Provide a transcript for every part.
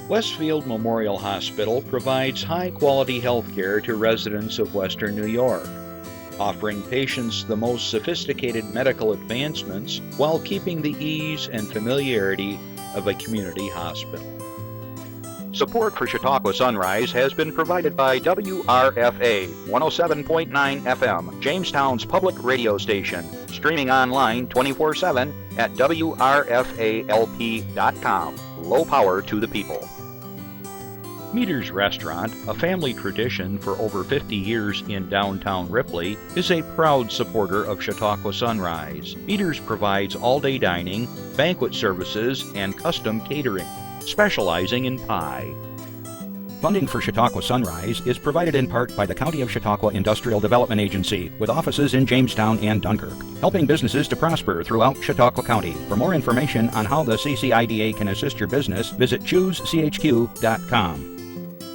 Westfield Memorial Hospital provides high-quality health care to residents of Western New York, offering patients the most sophisticated medical advancements while keeping the ease and familiarity of a community hospital. Support for Chautauqua Sunrise has been provided by WRFA 107.9 FM, Jamestown's public radio station, streaming online 24/7 at WRFALP.com. Low power to the people. Meter's Restaurant, a family tradition for over 50 years in downtown Ripley, is a proud supporter of Chautauqua Sunrise. Meter's provides all-day dining, banquet services, and custom catering, specializing in pie. Funding for Chautauqua Sunrise is provided in part by the County of Chautauqua Industrial Development Agency, with offices in Jamestown and Dunkirk, helping businesses to prosper throughout Chautauqua County. For more information on how the CCIDA can assist your business, visit choosechq.com.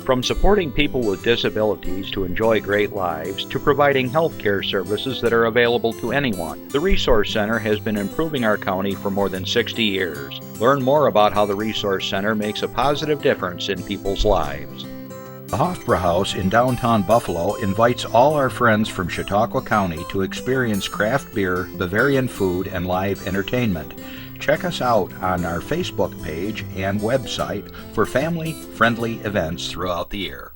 From supporting people with disabilities to enjoy great lives, to providing health care services that are available to anyone, the Resource Center has been improving our county for more than 60 years. Learn more about how the Resource Center makes a positive difference in people's lives. The Hofbrauhaus in downtown Buffalo invites all our friends from Chautauqua County to experience craft beer, Bavarian food, and live entertainment. Check us out on our Facebook page and website for family-friendly events throughout the year.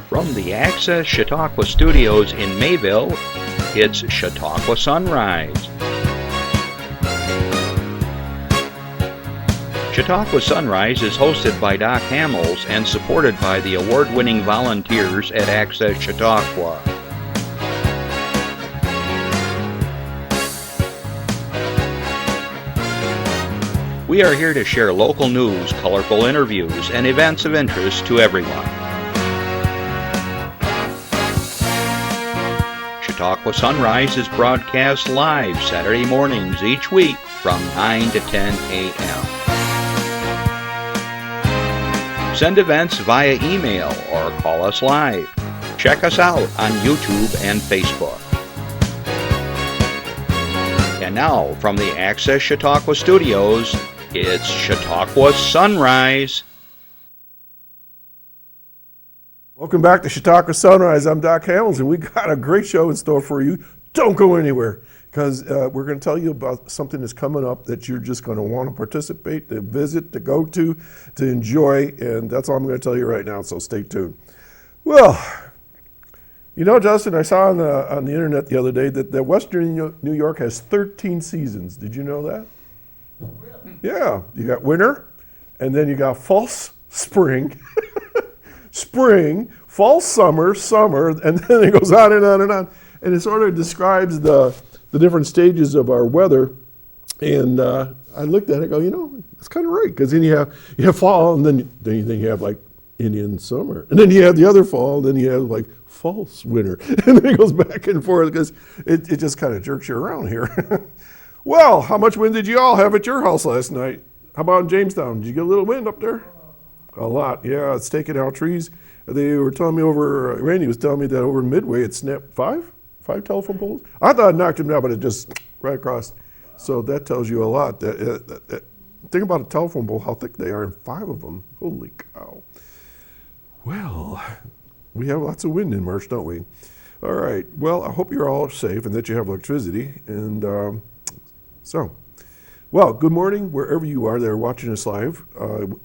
From the Access Chautauqua Studios in Mayville, it's Chautauqua Sunrise. Chautauqua Sunrise is hosted by Doc Hamels and supported by the award-winning volunteers at Access Chautauqua. We are here to share local news, colorful interviews, and events of interest to everyone. Chautauqua Sunrise is broadcast live Saturday mornings each week from 9 to 10 a.m. Send events via email or call us live. Check us out on YouTube and Facebook. And now, from the Access Chautauqua Studios, it's Chautauqua Sunrise. Welcome back to Chautauqua Sunrise. I'm Doc Hamels, and we got a great show in store for you. Don't go anywhere, because we're going to tell you about something that's coming up that you're just going to want to participate, to visit, to go to enjoy, and that's all I'm going to tell you right now, so stay tuned. Well, you know, Justin, I saw on the internet the other day that Western New York has 13 seasons. Did you know that? Yeah, you got winter, and then you got fall, spring, spring, fall, summer, and then it goes on and on and on. And it sort of describes the different stages of our weather. And I looked at it and go, you know, that's kind of right, because then you have fall, and then you have like Indian summer, and then you have the other fall, and then you have like false winter, and then it goes back and forth because it just kind of jerks you around here. Well, how much wind did you all have at your house last night? How about in Jamestown? Did you get a little wind up there? A lot, yeah. It's taking out trees. They were telling me Randy was telling me that over in Midway it snapped five telephone poles. I thought it knocked them down, but it just right across. So that tells you a lot. Think about a telephone pole, how thick they are, and 5 of them. Holy cow. Well, we have lots of wind in March, don't we? All right. Well, I hope you're all safe and that you have electricity. And well, good morning wherever you are that are watching us live.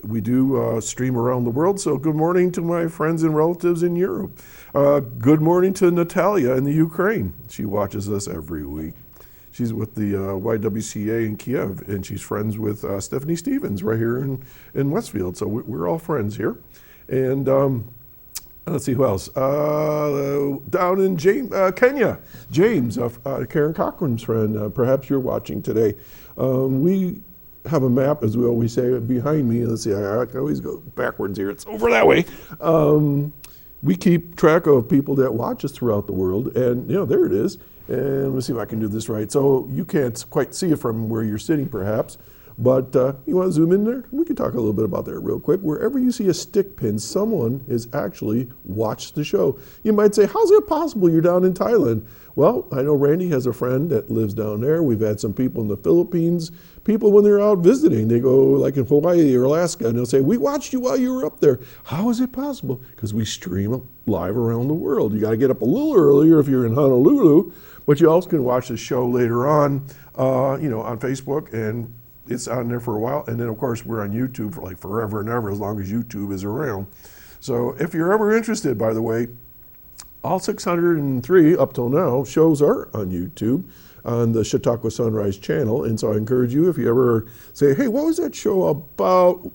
We do stream around the world, so good morning to my friends and relatives in Europe. Good morning to Natalia in the Ukraine. She watches us every week. She's with the YWCA in Kiev, and she's friends with Stephanie Stevens right here in Westfield. So we're all friends here. And let's see who else. Down in Kenya, James, Karen Cochran's friend. Perhaps you're watching today. We have a map, as we always say, behind me. Let's see, I always go backwards here. It's over that way. We keep track of people that watch us throughout the world, and you know, there it is. And let's see if I can do this right. So you can't quite see it from where you're sitting, perhaps, But you want to zoom in there? We can talk a little bit about that real quick. Wherever you see a stick pin, someone has actually watched the show. You might say, how's it possible you're down in Thailand? Well, I know Randy has a friend that lives down there. We've had some people in the Philippines. People, when they're out visiting, they go like in Hawaii or Alaska, and they'll say, we watched you while you were up there. How is it possible? Because we stream live around the world. You got to get up a little earlier if you're in Honolulu, but you also can watch the show later on, on Facebook, and it's on there for a while. And then, of course, we're on YouTube for like forever and ever, as long as YouTube is around. So if you're ever interested, by the way, all 603 up till now shows are on YouTube on the Chautauqua Sunrise channel. And so I encourage you, if you ever say, hey, what was that show about?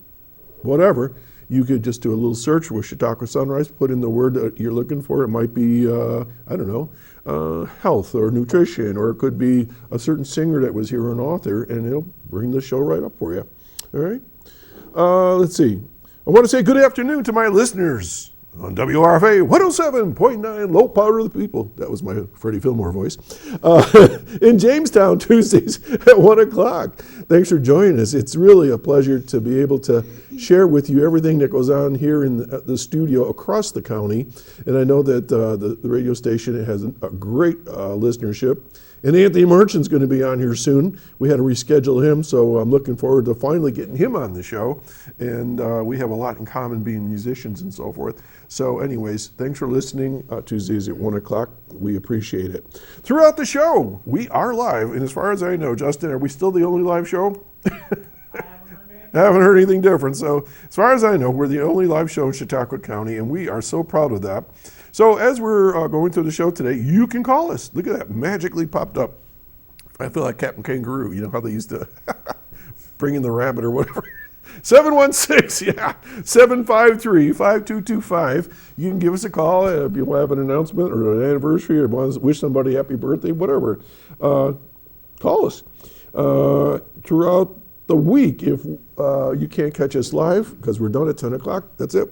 Whatever, you could just do a little search with Chautauqua Sunrise, put in the word that you're looking for. It might be, health or nutrition, or it could be a certain singer that was here, an author, and it'll bring the show right up for you. All right? Let's see. I want to say good afternoon to my listeners on WRFA 107.9, low power of the people. That was my Freddie Fillmore voice. In Jamestown, Tuesdays at 1 o'clock. Thanks for joining us. It's really a pleasure to be able to share with you everything that goes on here in the studio across the county. And I know that the radio station has a great listenership. And Anthony Merchant's going to be on here soon. We had to reschedule him, so I'm looking forward to finally getting him on the show. And we have a lot in common being musicians and so forth. So anyways, thanks for listening. Tuesdays at 1 o'clock. We appreciate it. Throughout the show, we are live. And as far as I know, Justin, are we still the only live show? I haven't heard anything different. So as far as I know, we're the only live show in Chautauqua County, and we are so proud of that. So as we're going through the show today, you can call us. Look at that, magically popped up. I feel like Captain Kangaroo. You know how they used to bring in the rabbit or whatever. 753-522-5. You can give us a call if you have an announcement or an anniversary or want to wish somebody happy birthday, whatever. Call us. Throughout the week, if you can't catch us live, because we're done at 10 o'clock, that's it.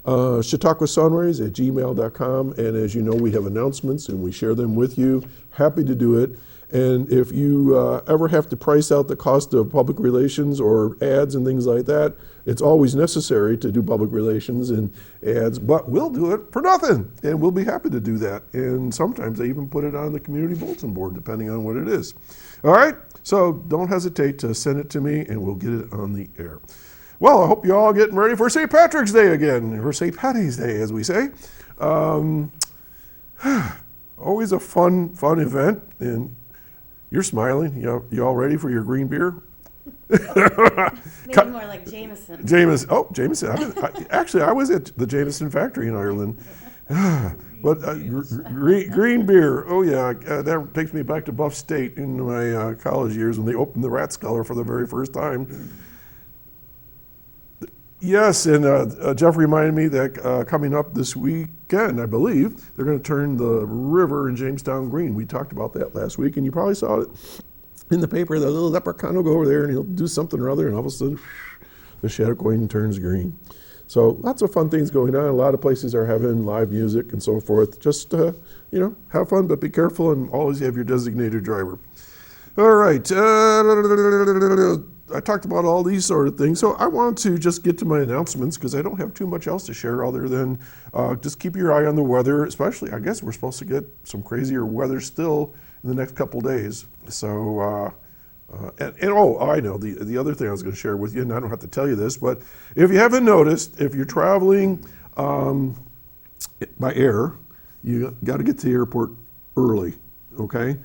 ChautauquaSunrise@gmail.com, and as you know, we have announcements and we share them with you. Happy to do it. And if you ever have to price out the cost of public relations or ads and things like that, it's always necessary to do public relations and ads, but we'll do it for nothing, and we'll be happy to do that. And sometimes they even put it on the community bulletin board, depending on what it is. All right, so don't hesitate to send it to me, and we'll get it on the air. Well, I hope you're all getting ready for St. Patrick's Day again, or St. Patty's Day, as we say. Always a fun event, and you're smiling. You all ready for your green beer? Maybe more like Jameson. Jameson. Actually, I was at the Jameson factory in Ireland. But green beer, oh yeah, that takes me back to Buff State in my college years when they opened the Rat Sculler for the very first time. Yes, and Jeff reminded me that coming up this weekend, I believe, they're going to turn the river in Jamestown green. We talked about that last week, and you probably saw it in the paper. The little leprechaun will go over there, and he'll do something or other, and all of a sudden, the Chautauquan turns green. So lots of fun things going on. A lot of places are having live music and so forth. Just, have fun, but be careful, and always have your designated driver. All right. I talked about all these sort of things, so I want to just get to my announcements because I don't have too much else to share other than just keep your eye on the weather, especially, I guess we're supposed to get some crazier weather still in the next couple days. So, I know, the other thing I was going to share with you, and I don't have to tell you this, but if you haven't noticed, if you're traveling by air, you got to get to the airport early, okay?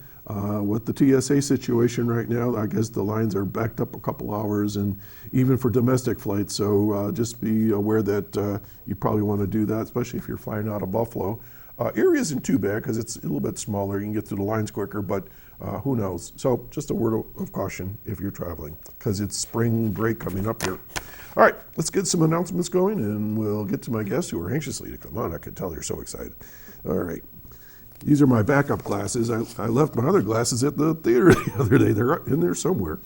With the TSA situation right now, I guess the lines are backed up a couple hours, and even for domestic flights. So just be aware that you probably want to do that, especially if you're flying out of Buffalo. Erie isn't too bad because it's a little bit smaller. You can get through the lines quicker, but who knows? So just a word of caution if you're traveling because it's spring break coming up here. All right, let's get some announcements going, and we'll get to my guests who are anxiously to come on. I can tell they're so excited. All right. These are my backup glasses. I left my other glasses at the theater the other day. They're in there somewhere.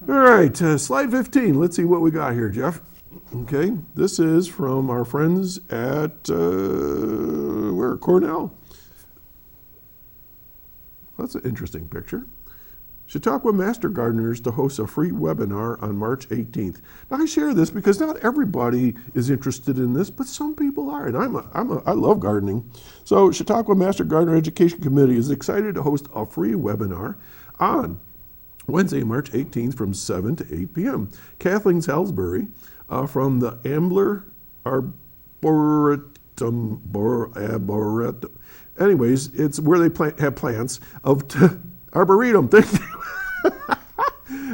All right, slide 15. Let's see what we got here, Jeff. Okay, this is from our friends at, Cornell. That's an interesting picture. Chautauqua Master Gardeners to host a free webinar on March 18th. Now I share this because not everybody is interested in this, but some people are, and I love gardening. So Chautauqua Master Gardener Education Committee is excited to host a free webinar on Wednesday, March 18th from 7 to 8 p.m. Kathleen Salisbury from the Ambler Arboretum. Anyways, it's where they have plants of Arboretum. Thank you.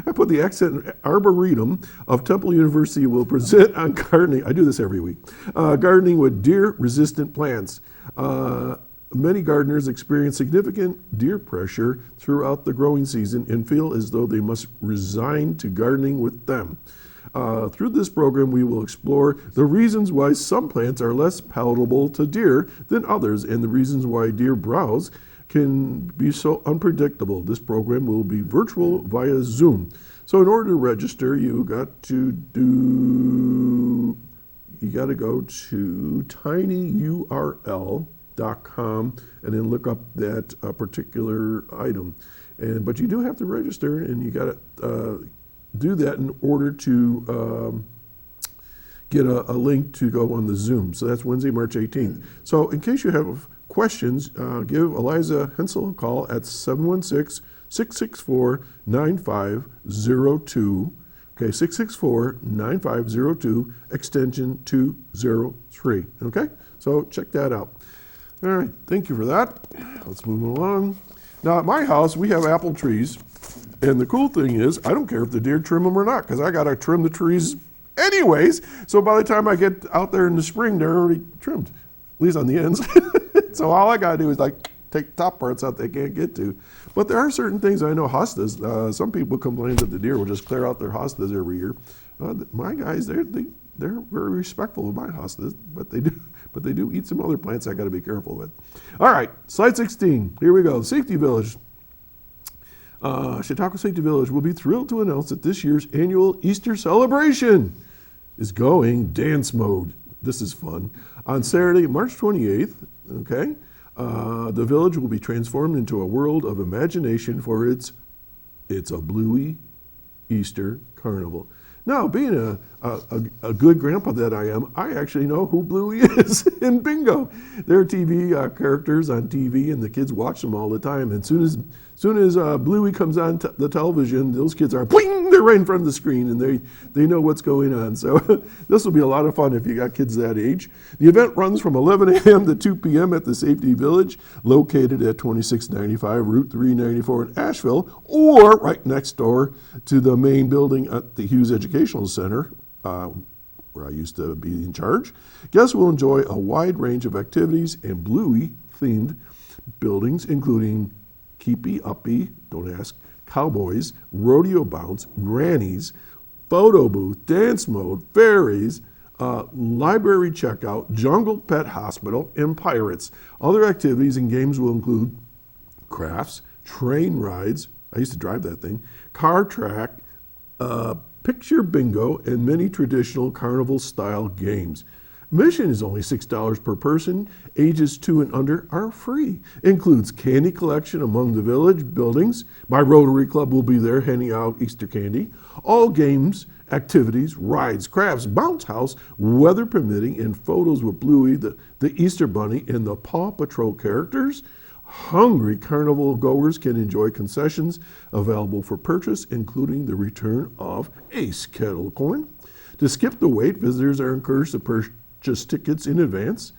I put the accent. Arboretum of Temple University will present on gardening. I do this every week. Gardening with deer-resistant plants. Many gardeners experience significant deer pressure throughout the growing season and feel as though they must resign to gardening with them. Through this program, we will explore the reasons why some plants are less palatable to deer than others and the reasons why deer browse can be so unpredictable. This program will be virtual via Zoom. So in order to register, you got to go to tinyurl.com and then look up that particular item. But you do have to register, and you got to do that in order to get a link to go on the Zoom. So that's Wednesday, March 18th. So in case you have questions, give Eliza Hensel a call at 716-664-9502. Okay, 664-9502, extension 203. Okay, so check that out. All right, thank you for that. Let's move along. Now at my house, we have apple trees. And the cool thing is, I don't care if the deer trim them or not, because I got to trim the trees anyways. So by the time I get out there in the spring, they're already trimmed, at least on the ends. So all I got to do is like take top parts out they can't get to. But there are certain things I know, hostas. Some people complain that the deer will just clear out their hostas every year. My guys, they're very respectful of my hostas, but they do eat some other plants I got to be careful with. All right, slide 16. Here we go. Safety Village. Chautauqua Safety Village will be thrilled to announce that this year's annual Easter celebration is going dance mode. This is fun. On Saturday, March 28th, okay, the village will be transformed into a world of imagination for It's a Bluey Easter Carnival. Now, being a good grandpa that I am, I actually know who Bluey is in bingo. They're TV characters on TV, and the kids watch them all the time. And soon as Bluey comes on the television, those kids are, boing, they're right in front of the screen, and they know what's going on. So this will be a lot of fun if you got kids that age. The event runs from 11 a.m. to 2 p.m. at the Safety Village, located at 2695 Route 394 in Asheville, or right next door to the main building at the Hughes Educational Center, where I used to be in charge. Guests will enjoy a wide range of activities and Bluey-themed buildings, including Keepy Uppy, don't ask, cowboys, rodeo bounce, grannies, photo booth, dance mode, fairies, library checkout, jungle pet hospital, and pirates. Other activities and games will include crafts, train rides, I used to drive that thing, car track, picture bingo, and many traditional carnival-style games. Admission is only $6 per person. Ages 2 and under are free. Includes candy collection among the village buildings. My Rotary Club will be there handing out Easter candy. All games, activities, rides, crafts, bounce house, weather permitting, and photos with Bluey, the Easter Bunny, and the Paw Patrol characters. Hungry carnival goers can enjoy concessions available for purchase, including the return of Ace kettle corn. To skip the wait, visitors are encouraged to purchase tickets in advance.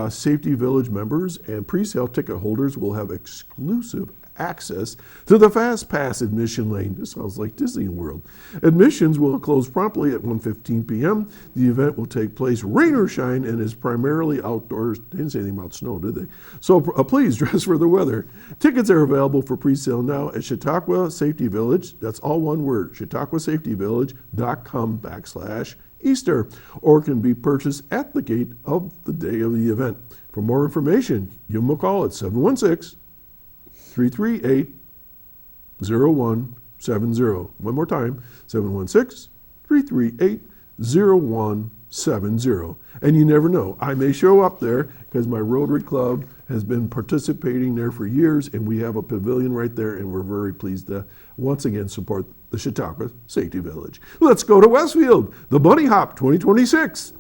Safety Village members and pre-sale ticket holders will have exclusive access to the Fast Pass admission lane. This sounds like Disney World. Admissions will close promptly at 1:15 p.m. The event will take place rain or shine and is primarily outdoors. They didn't say anything about snow, did they? So please dress for the weather. Tickets are available for pre-sale now at Chautauqua Safety Village. That's all one word, chautauquasafetyvillage.com/Easter, or can be purchased at the gate of the day of the event. For more information, give them a call at 716-338-0170. One more time, 716-338-0170. 888-223-7470. And you never know, I may show up there because my Rotary Club has been participating there for years, and we have a pavilion right there, and we're very pleased to once again support the Chautauqua Safety Village. Let's go to Westfield, the Bunny Hop 2026.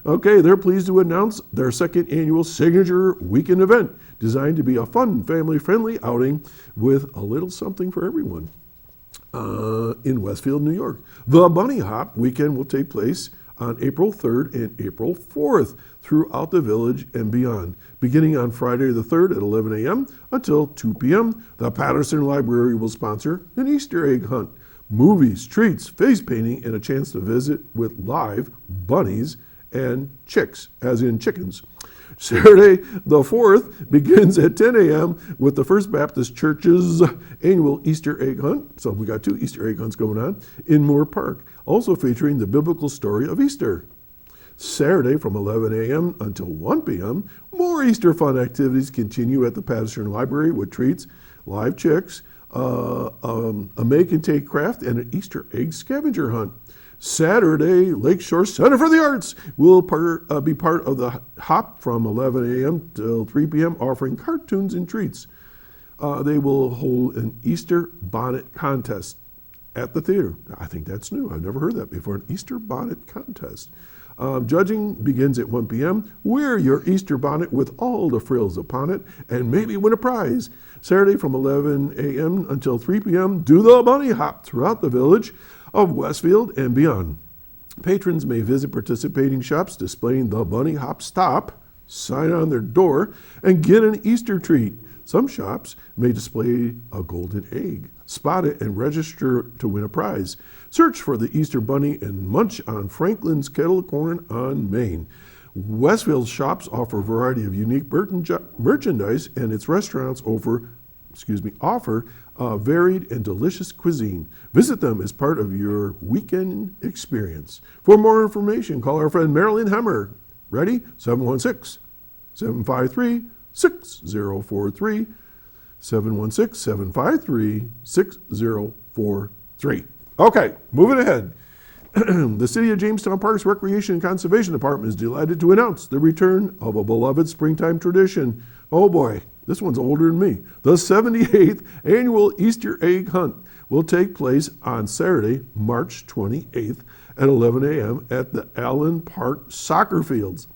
Okay, they're pleased to announce their second annual Signature Weekend event, designed to be a fun, family-friendly outing with a little something for everyone in Westfield, New York. The Bunny Hop weekend will take place on April 3rd and April 4th throughout the village and beyond. Beginning on Friday the 3rd at 11 a.m. until 2 p.m., the Patterson Library will sponsor an Easter egg hunt, movies, treats, face painting, and a chance to visit with live bunnies and chicks, as in chickens. Saturday the 4th begins at 10 a.m. with the First Baptist Church's annual Easter egg hunt. So we got 2 Easter egg hunts going on in Moore Park, also featuring the biblical story of Easter. Saturday from 11 a.m. until 1 p.m., more Easter fun activities continue at the Patterson Library with treats, live chicks, a make-and-take craft, and an Easter egg scavenger hunt. Saturday, Lakeshore Center for the Arts will be part of the hop from 11 a.m. till 3 p.m., offering cartoons and treats. They will hold an Easter bonnet contest at the theater. I think that's new. I've never heard that before, an Easter bonnet contest. Judging begins at 1 p.m. Wear your Easter bonnet with all the frills upon it and maybe win a prize. Saturday from 11 a.m. until 3 p.m., do the bunny hop throughout the village of Westfield and beyond. Patrons may visit participating shops displaying the bunny hop stop sign on their door and get an Easter treat. Some shops may display a golden egg. Spot it and register to win a prize. Search for the Easter bunny and munch on Franklin's kettle corn on Main. Westfield shops offer a variety of unique merchandise, and its restaurants offer varied and delicious cuisine. Visit them as part of your weekend experience. For more information, call our friend Marilyn Hemmer. Ready? 716-753-6043. 716-753-6043. Okay, moving ahead. The City of Jamestown Parks Recreation and Conservation Department is delighted to announce the return of a beloved springtime tradition. Oh boy, this one's older than me. The 78th annual Easter egg hunt will take place on Saturday, March 28th at 11 a.m. at the Allen Park soccer fields.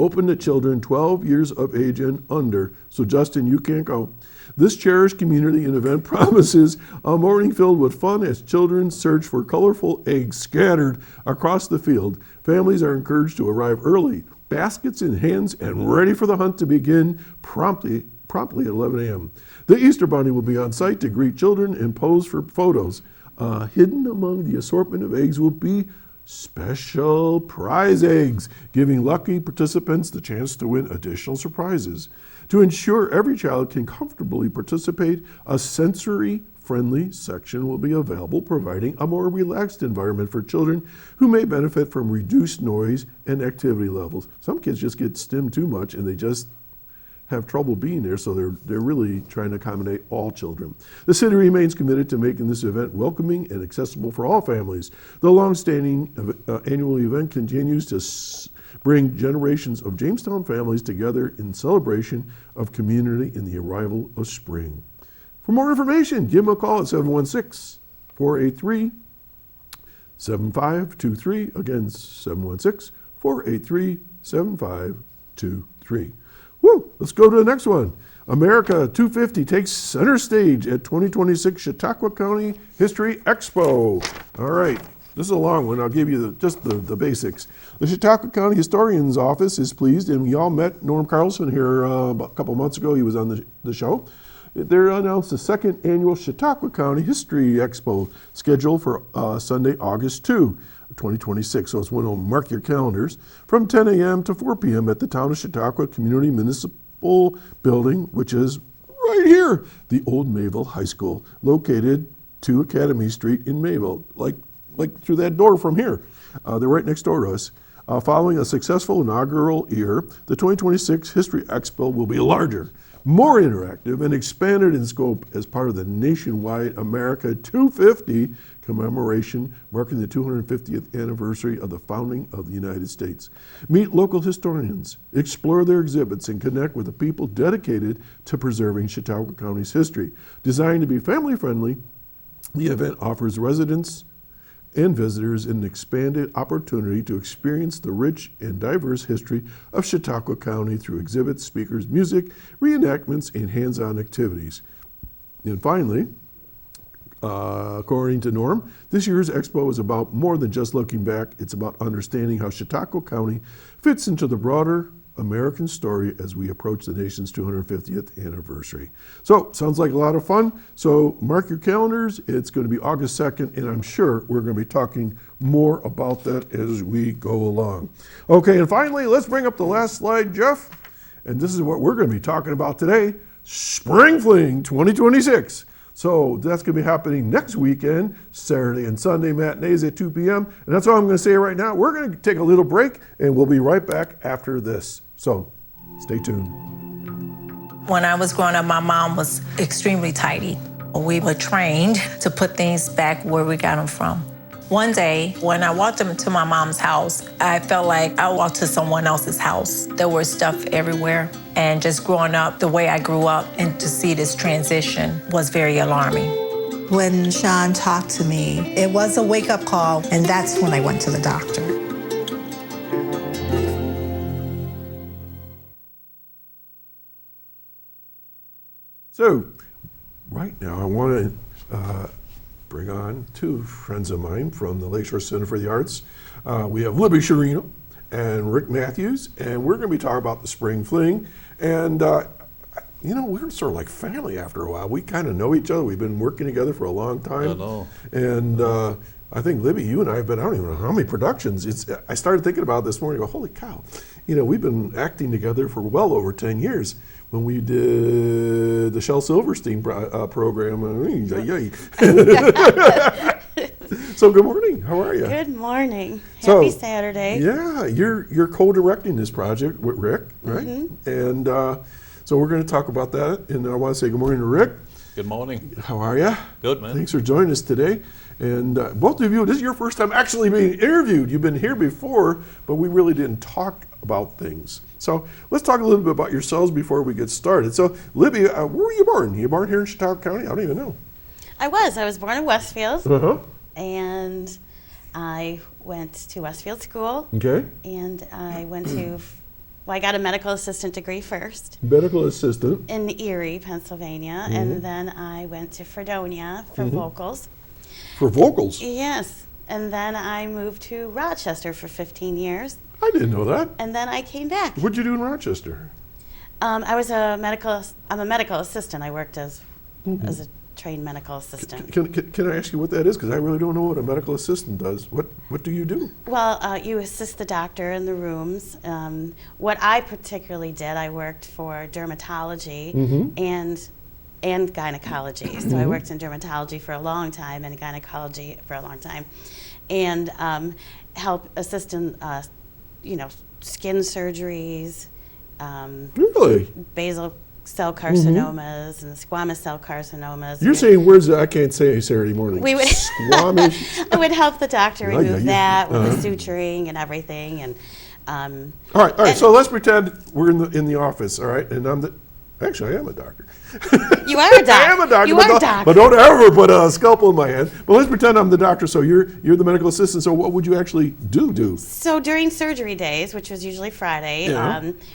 Open to children 12 years of age and under. So Justin, you can't go. This cherished community and event promises a morning filled with fun as children search for colorful eggs scattered across the field. Families are encouraged to arrive early, baskets in hands, and ready for the hunt to begin promptly at 11 a.m. The Easter Bunny will be on site to greet children and pose for photos. Hidden among the assortment of eggs will be special prize eggs, giving lucky participants the chance to win additional surprises. To ensure every child can comfortably participate, a sensory-friendly section will be available, providing a more relaxed environment for children who may benefit from reduced noise and activity levels. Some kids just get stimmed too much and they just have trouble being there, so they're really trying to accommodate all children. The city remains committed to making this event welcoming and accessible for all families. The long-standing annual event continues to bring generations of Jamestown families together in celebration of community in the arrival of spring. For more information, give them a call at 716-483-7523. Again, 716-483-7523. Woo! Let's go to the next one. America 250 takes center stage at 2026 Chautauqua County History Expo. All right, this is a long one. I'll give you just the basics. The Chautauqua County Historian's Office is pleased, and we all met Norm Carlson here a couple months ago. He was on the show. They announced the second annual Chautauqua County History Expo scheduled for Sunday, August 2. 2026, so it's one to mark your calendars, from 10 a.m. to 4 p.m. at the Town of Chautauqua Community Municipal Building, which is right here, the old Mayville High School, located 2 Academy Street in Mayville, like through that door from here. They're right next door to us. Following a successful inaugural year, the 2026 History Expo will be larger, more interactive, and expanded in scope as part of the nationwide America 250 commemoration marking the 250th anniversary of the founding of the United States. Meet local historians, explore their exhibits, and connect with the people dedicated to preserving Chautauqua County's history. Designed to be family-friendly, the event offers residents and visitors an expanded opportunity to experience the rich and diverse history of Chautauqua County through exhibits, speakers, music, reenactments, and hands-on activities. And finally, according to Norm, this year's expo is about more than just looking back. It's about understanding how Chautauqua County fits into the broader American story as we approach the nation's 250th anniversary. So, sounds like a lot of fun. So, mark your calendars. It's going to be August 2nd, and I'm sure we're going to be talking more about that as we go along. Okay, and finally, let's bring up the last slide, Jeff. And this is what we're going to be talking about today, Spring Fling 2026. So that's going to be happening next weekend, Saturday and Sunday matinees at 2 p.m. And that's all I'm going to say right now. We're going to take a little break, and we'll be right back after this. So stay tuned. When I was growing up, my mom was extremely tidy. We were trained to put things back where we got them from. One day, when I walked into my mom's house, I felt like I walked to someone else's house. There was stuff everywhere. And just growing up the way I grew up and to see this transition was very alarming. When Sean talked to me, it was a wake-up call, and that's when I went to the doctor. So, right now I want to bring on two friends of mine from the Lakeshore Center for the Arts. We have Libby Sciarrino and Rick Mathews, and we're going to be talking about the Spring Fling. And, you know, we're sort of like family after a while. We kind of know each other. We've been working together for a long time. I know. And I think, Libby, you and I have been, I don't even know how many productions. I started thinking about it this morning, holy cow. You know, we've been acting together for well over 10 years. When we did the Shel Silverstein program. So good morning. How are you? Good morning. Happy Saturday. Yeah, you're co-directing this project with Rick, right? Mm-hmm. And so we're going to talk about that. And I want to say good morning to Rick. Good morning. How are you? Good, man. Thanks for joining us today. And both of you, this is your first time actually being interviewed. You've been here before, but we really didn't talk about things. So let's talk a little bit about yourselves before we get started. So Libby, where were you born? You born here in Chautauqua County? I don't even know. I was born in Westfield. Uh-huh. And I went to Westfield School. Okay. And I went to, I got a medical assistant degree first. Medical assistant. In Erie, Pennsylvania. Mm-hmm. And then I went to Fredonia for vocals. For vocals? Yes. And then I moved to Rochester for 15 years. I didn't know that. And then I came back. What'd you do in Rochester? I'm a medical assistant. I worked as a trained medical assistant. Can I ask you what that is? Because I really don't know what a medical assistant does. What do you do? Well, you assist the doctor in the rooms. What I particularly did, I worked for dermatology and gynecology. So I worked in dermatology for a long time and gynecology for a long time, and help assist in skin surgeries. Really? Basal cell carcinomas and squamous cell carcinomas. You're saying words that I can't say Saturday morning. We would squamish. I would help the doctor remove that with the suturing and everything. And all right. So let's pretend we're in the office. All right, and I am a doctor. You are a doctor. I am a doctor. You are a doctor. But don't ever put a scalpel in my hand. But let's pretend I'm the doctor. So you're the medical assistant. So what would you actually do? So during surgery days, which was usually Friday,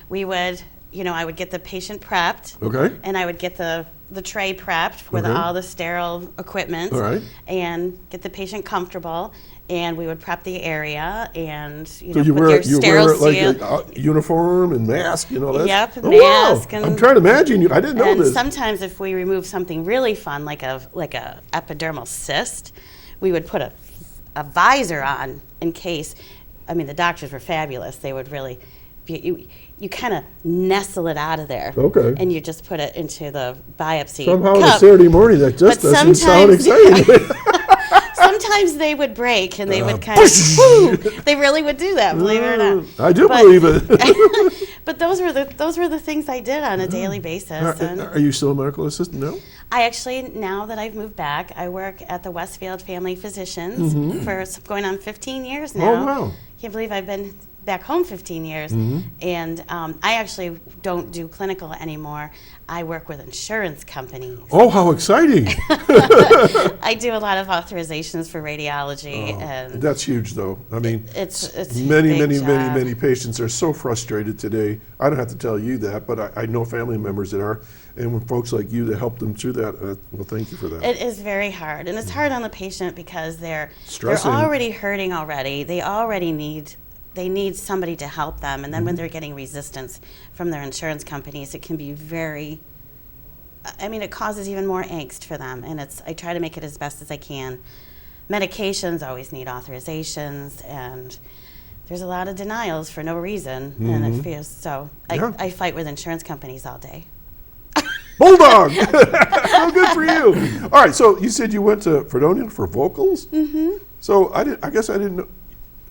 we would. I would get the patient prepped. Okay. And I would get the tray prepped with all the sterile equipment. All right. And get the patient comfortable. And we would prep the area and, so you put wear, your sterile like a uniform and mask, that? Yep, mask. Wow. I'm trying to imagine. I didn't know this. And sometimes if we remove something really fun, like a epidermal cyst, we would put a visor on in case. I mean, the doctors were fabulous. They would really... You kind of nestle it out of there. Okay. And you just put it into the biopsy Somehow cup. on a Saturday morning, that just doesn't sound exciting. sometimes they would break and they would kind of, whoo, they really would do that, believe it or not. I do believe it. But those were the things I did on a daily basis. And Are you still a medical assistant now? I actually, now that I've moved back, I work at the Westfield Family Physicians for going on 15 years now. Oh, wow. Can't believe I've been back home 15 years. And I actually don't do clinical anymore. I work with insurance companies. Oh, how exciting. I do a lot of authorizations for radiology. And That's huge, though. I mean, it's many, a big job. many patients are so frustrated today. I don't have to tell you that, but I know family members that are. And when folks like you that help them through that, well, thank you for that. It is very hard. And it's hard on the patient because they're Stressing. already hurting already. They already need somebody to help them. And then when they're getting resistance from their insurance companies, it can be very, it causes even more angst for them. And I try to make it as best as I can. Medications always need authorizations, and there's a lot of denials for no reason. And it feels so. I fight with insurance companies all day. Bulldog! So good for you. All right, so you said you went to Fredonia for vocals? So I guess I didn't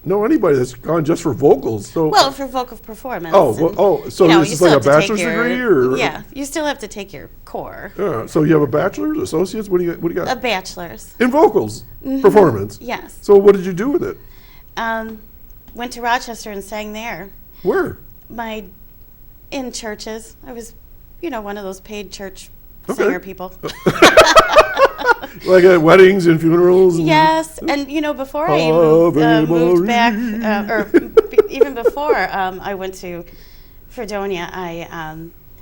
know anybody that's gone just for vocals. So Well, for vocal performance. So this is like a bachelor's degree, or? Yeah, you still have to take your core. So you have a bachelor's, associates? What do you got? A bachelor's. In vocals performance. Yes. So what did you do with it? Went to Rochester and sang there. Where? In churches. I was, one of those paid church Okay. singer people. Like at weddings and funerals? And Yes, and before I moved back, or even before I went to Fredonia,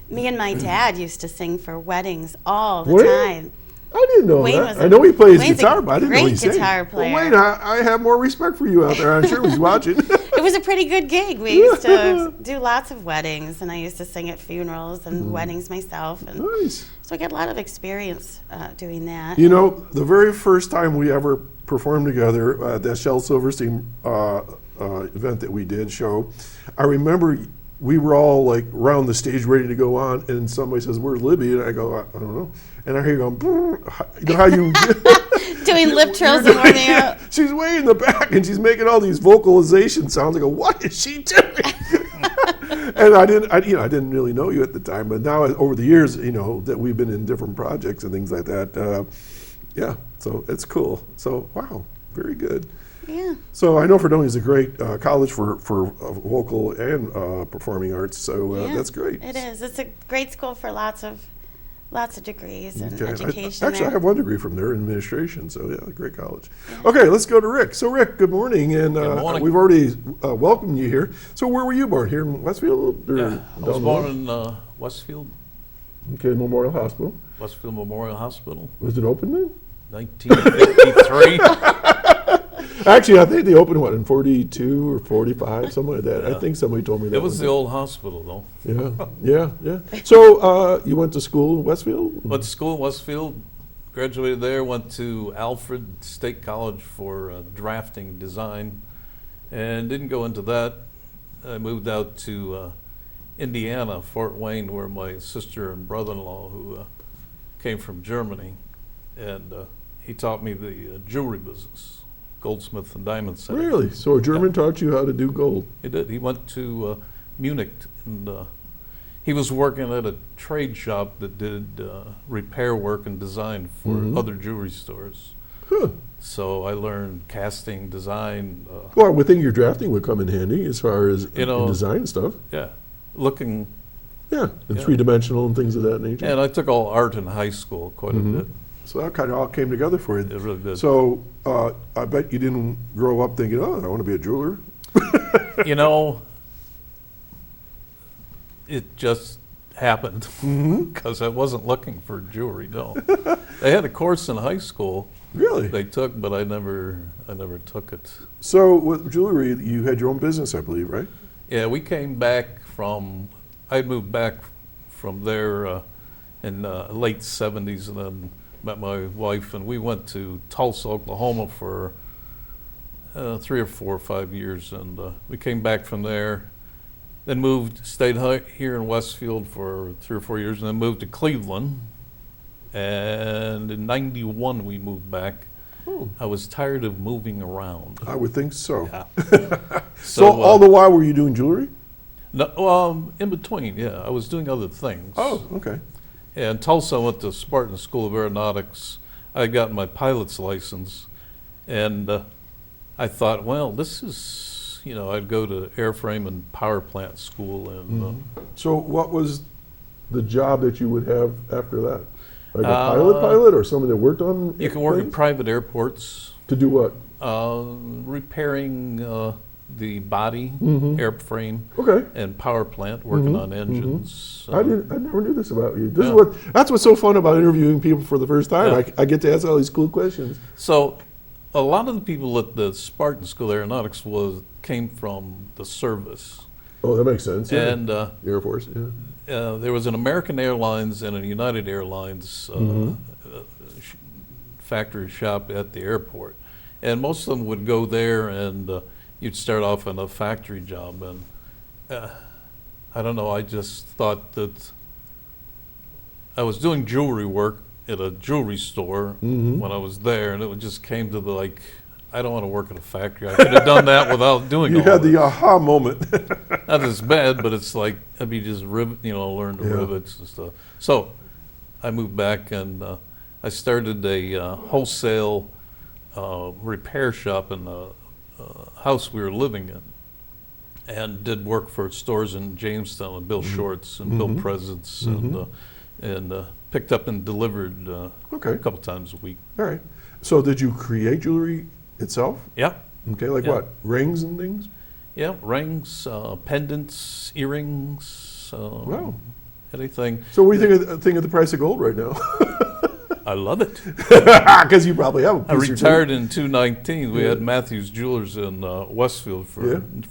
me and my dad used to sing for weddings all the time. I didn't know Wayne that. was I know he plays Wayne's a guitar, but I didn't know he great sang. guitar player. Well, Wayne, I have more respect for you out there. I'm sure he's watching. It was a pretty good gig. We used to do lots of weddings, and I used to sing at funerals and weddings myself. And Nice. so I got a lot of experience doing that. The very first time we ever performed together at that Shel Silverstein event that we did, show, I remember we were all like around the stage ready to go on, and somebody says, "Where's Libby?" And I go, I don't know. And I hear you going, "Brrr." You know how you Doing lip trills and warming up. She's way in the back, and she's making all these vocalization sounds. I go, "What is she doing?" And I didn't really know you at the time, but now over the years, that we've been in different projects and things like that. So it's cool. So wow, very good. Yeah. So I know Fredonia is a great college for vocal and performing arts. So Yeah, that's great. It is. It's a great school for lots of degrees and Okay. education. Actually, I there. have one degree from there in administration. So yeah, great college. Okay, let's go to Rick. So Rick, good morning, and morning. we've already welcomed you here. So where were you born? Here in Westfield? Or Yeah, I was down born below? in Westfield Memorial Hospital. Westfield Memorial Hospital, Was it open then? 1953. Actually, I think they opened, in 42 or 45, something like that. I think somebody told me that. It was the old hospital, though. Yeah. So you went to school in Westfield? Went to school in Westfield, graduated there, went to Alfred State College for drafting design, and didn't go into that. I moved out to Indiana, Fort Wayne, where my sister and brother-in-law, who came from Germany, and he taught me the jewelry business. Goldsmith and diamond setting. Really? So a German taught you how to do gold? He did. He went to Munich, and he was working at a trade shop that did repair work and design for other jewelry stores. Huh. So I learned casting, design. Well, I would think your drafting would come in handy as far as in design stuff. Yeah, looking. Yeah, and three-dimensional and things of that nature. And I took all art in high school quite a bit. So that kind of all came together for you. It really did. So I bet you didn't grow up thinking, "Oh, I want to be a jeweler." It just happened because I wasn't looking for jewelry. No, they had a course in high school. Really? They took, but I never took it. So with jewelry, you had your own business, I believe, right? Yeah, we came back from. I moved back from there in late '70s, and then met my wife, and we went to Tulsa, Oklahoma for 3 or 4 or 5 years, and we came back from there, then stayed here in Westfield for 3 or 4 years, and then moved to Cleveland, and in '91 we moved back. I was tired of moving around. I would think so. Yeah. So all the while, were you doing jewelry? No, in between, yeah, I was doing other things. Oh, okay. And Tulsa, I went to Spartan School of Aeronautics. I got my pilot's license, and I thought, well, this is, I'd go to airframe and power plant school, and So what was the job that you would have after that? Like a pilot, or someone that worked on you can work at airplanes? private airports, To do what? repairing the body, airframe, Okay. and power plant, working on engines. I never knew this about you. That's what's so fun about interviewing people for the first time. Yeah. I get to ask all these cool questions. So, a lot of the people at the Spartan School of Aeronautics came from the service, Oh, that makes sense. Yeah. and The Air Force. Yeah. there was an American Airlines and a United Airlines factory shop at the airport, and most of them would go there, and you'd start off on a factory job, and I don't know, I just thought that I was doing jewelry work at a jewelry store when I was there, and it just came to I don't want to work in a factory. I could have done that without doing You all had this. the aha moment. Not as bad, but it's like I'd be just learn the rivets and stuff. So I moved back, and I started a wholesale repair shop in the house we were living in, and did work for stores in Jamestown, and Bill Shorts and Bill Presents, and picked up and delivered Okay. a couple times a week. All right. So did you create jewelry itself? Yeah. Okay, like Yeah. what? Rings and things? Yeah, rings, pendants, earrings, Wow. anything. So what do you think of the price of gold right now? I love it. Because you probably have a piece I or two. retired in 2019. We Yeah. had Mathews Jewelers in Westfield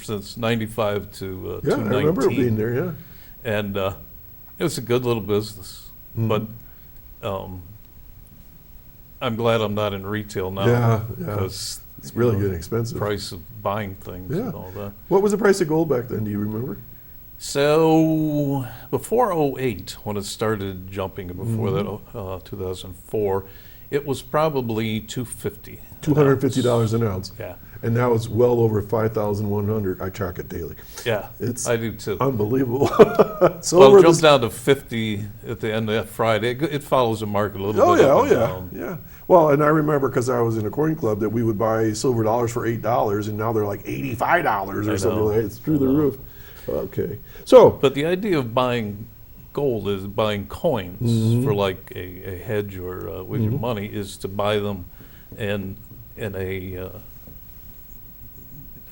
since 95 to Yeah, 2019. I remember it being there, yeah. And it was a good little business. But I'm glad I'm not in retail now. Yeah, yeah. Because It's really good and expensive. price of buying things Yeah. and all that. What was the price of gold back then? Do you remember? So before 08, when it started jumping, and before that 2004, it was probably $250. $250 an ounce. Yeah. And now it's well over 5,100. I track it daily. Yeah, It's I do too. unbelievable. Well, Silver it jumped this- down to 50 at the end of that Friday. It follows the market a little Oh bit. yeah, up oh and yeah, down. yeah. Well, and I remember because I was in a coin club that we would buy silver dollars for $8, and now they're like $85 or I something know. like that. It's through I the know. roof. Okay, so But the idea of buying gold is buying coins for like a hedge or with your money is to buy them and in a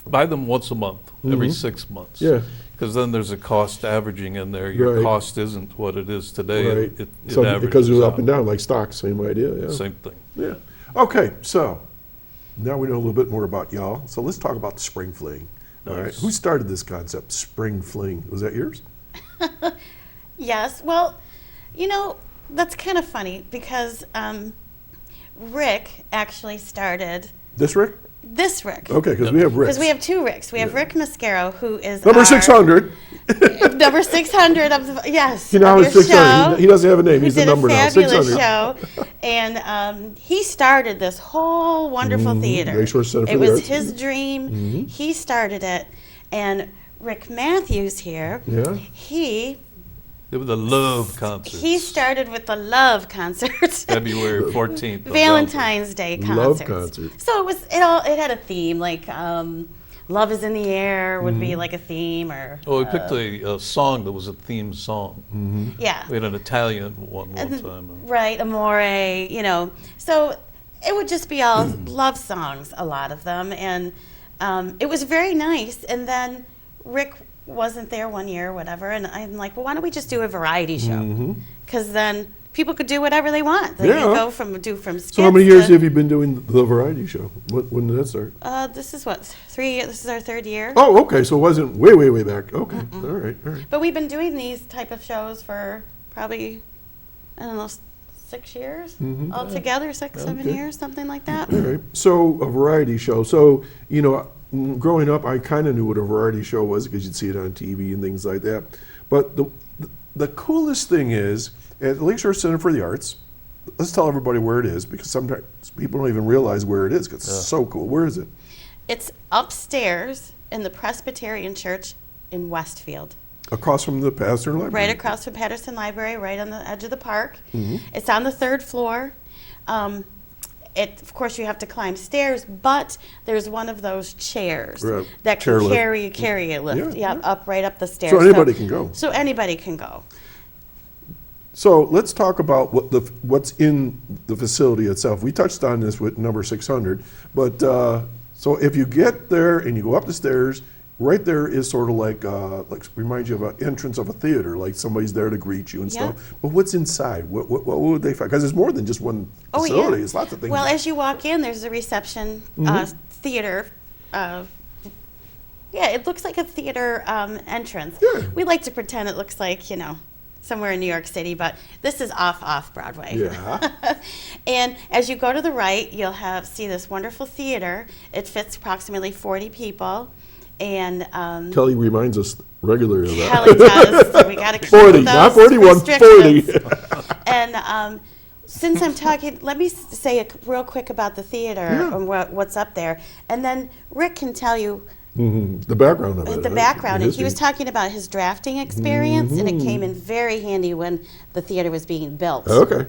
buy them once a month, every 6 months. Yeah. Because then there's a cost averaging in there. Your Right. cost isn't what it is today. right, It so averages because it was up out. and down like stocks, same idea. Yeah. Same thing. Yeah. Okay, so now we know a little bit more about y'all. So let's talk about the spring fling. All right. Nice. Who started this concept, spring fling? Was that yours? Yes. Well, that's kind of funny because Rick actually stared This Rick? this Rick. Okay, because we have Ricks. Because we have two Ricks. We have Rick Mascaro, who is Number our 600. number 600 of the yes. He now of is your 600. show. He doesn't have a name. Who He's the did number a now. fabulous 600. show, and he started this whole wonderful theater. Lakeshore Center for It the was Arts. his dream. He started it, and Rick Mathews here. Yeah. They were the love concerts. He started with the Love concerts. February 14th. of Valentine's Day Love concerts. concerts. So it had a theme like "Love Is in the Air" would be like a theme, or Oh, we picked a song that was a theme song. yeah, We had an Italian one And- time. right, Amore, So it would just be all love songs, a lot of them, and it was very nice. And then Rick wasn't there one year or whatever, and I'm like, well, why don't we just do a variety show? Because then people could do whatever they want. They Yeah. could go from skits. So how many years to, have you been doing the variety show? When did that start? This is what 3 years. This is our third year. Oh, okay. So it wasn't way back. Okay. All right. But we've been doing these type of shows for probably, I don't know, 6 years altogether, 6, 7 Okay. years, something like that. All right. So a variety show. So, growing up, I kind of knew what a variety show was because you'd see it on TV and things like that. But the coolest thing is, at Lakeshore Center for the Arts, let's tell everybody where it is, because sometimes people don't even realize where it is, because it's so cool. Where is it? It's upstairs in the Presbyterian Church in Westfield. Across from the Patterson Library. Right across from Patterson Library, right on the edge of the park. It's on the 3rd floor. Of course, you have to climb stairs, but there's one of those chairs that Chair can lift. carry a lift. Right up the stairs. So anybody can go. So anybody can go. So let's talk about what's in the facility itself. We touched on this with number 600, but so if you get there and you go up the stairs, right there is sort of like reminds you of an entrance of a theater, like somebody's there to greet you and stuff. But what's inside? What would they find? Because it's more than just one facility. It's lots of things. Well, as you walk in, there's a reception theater. It looks like a theater entrance. Yeah. We like to pretend it looks like, somewhere in New York City, but this is off Broadway. Yeah. And as you go to the right, you'll see this wonderful theater. It fits approximately 40 people. And Kelly reminds us regularly of that. Kelly does. We got to keep 40, those not 41, 40. And since I'm talking, let me say real quick about the theater and what's up there. And then Rick can tell you the background of it. the background. And he was talking about his drafting experience, and it came in very handy when the theater was being built. Okay.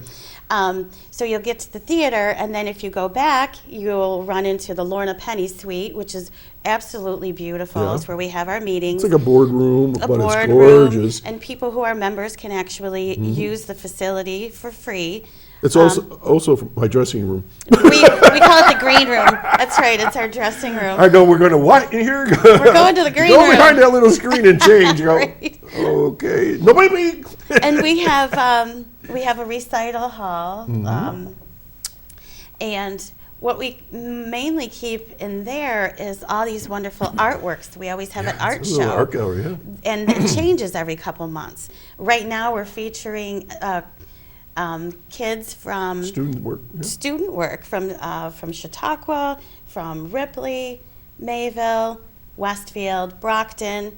So you'll get to the theater, and then if you go back, you'll run into the Lorna Penny Suite, which is absolutely beautiful. Yeah. It's where we have our meetings. It's like a boardroom, but it's boardroom, gorgeous. and people who are members can actually use the facility for free. It's also my dressing room. We call it the green room. That's right. It's our dressing room. I go, we're going to what in here? We're going to the green go room. behind that little screen and change. You go, Right. okay. Nobody me. And we have a recital hall, and what we mainly keep in there is all these wonderful artworks. We always have an art It's a little show, art gallery, yeah. and it changes every couple months. Right now, we're featuring kids from Student work. Yeah. student work from Chautauqua, from Ripley, Mayville, Westfield, Brockton,